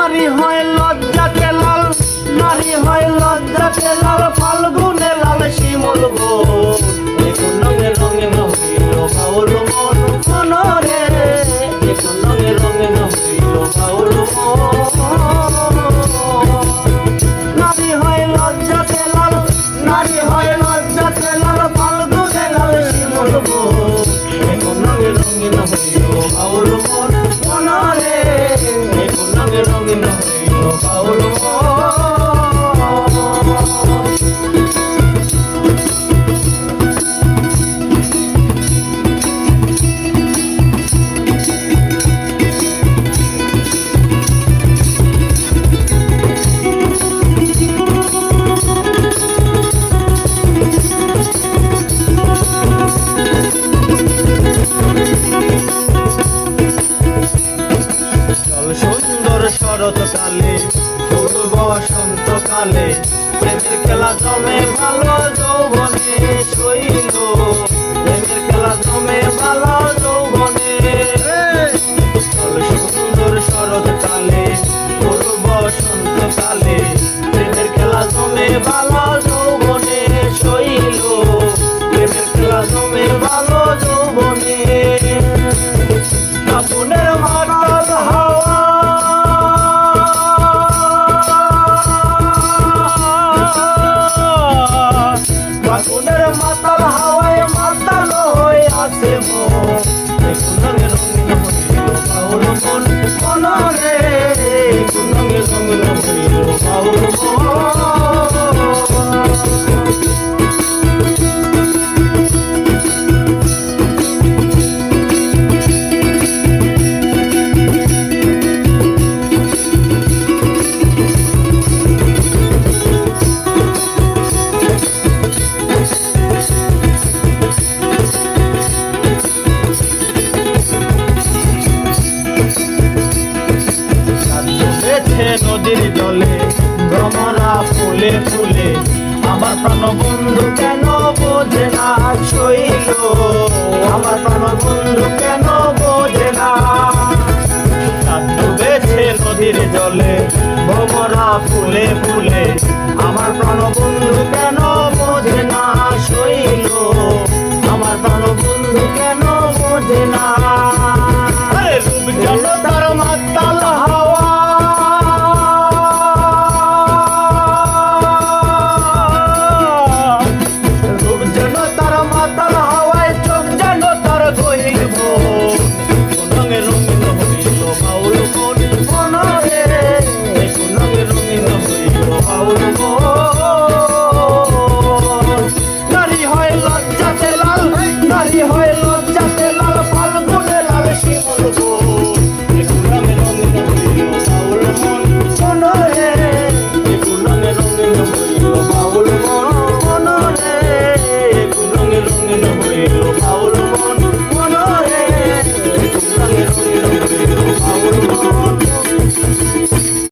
নারী হয় লজ্জাতে লাল, নারী হয় লজ্জাতে লাল, ফাল্গুনে লাল শিমুল গো। দেখুন রঙে রঙে হইল বাউল মন মনরে, দেখুন রঙে রঙে হইল বাউল মন। নারী হয় লজ্জাতে লাল, নারী হয় লজ্জাতে লাল, ফাল্গুনে লাল শিমুল গো। দেখুন রঙে রঙে হইল বাউল মন মনরে, দেখুন রঙে রঙে হইল বাউল মন। শরৎকালে পূর্ব বসন্তকালে প্রেমের খেলা জমে ভালো যৌবনে শৈল, প্রেমের খেলা জমে ভালো যৌবনে। সুন্দর শরৎকালে পূর্ব বসন্তকালে প্রেমের খেলা জমে ভালো যৌবনে শৈল, প্রেমের খেলা জমে ভালো যৌবনে। কাপুনের মাতাল হাওয়া, ফাগুনের মাতাল হাওয়ায় মাতাল হয়ে আছে মন। দেখুন রঙে রঙিন হইল বাউল মন মনরে, দেখুন রঙে রঙিন হইল বাউল মন। নদীর জলে ভ্রমরা ফুলে ফুলে, আমার প্রাণ বন্ধু কেন বোঝে না শৈল, আমার প্রাণ বন্ধু কেন বোঝে না। ডুবেছে নদীর জলে ভ্রমরা ফুলে ফুলে, আমার প্রাণ বন্ধু কেন বোঝে না শৈল, আমার প্রাণ বন্ধু কেন বোঝে না।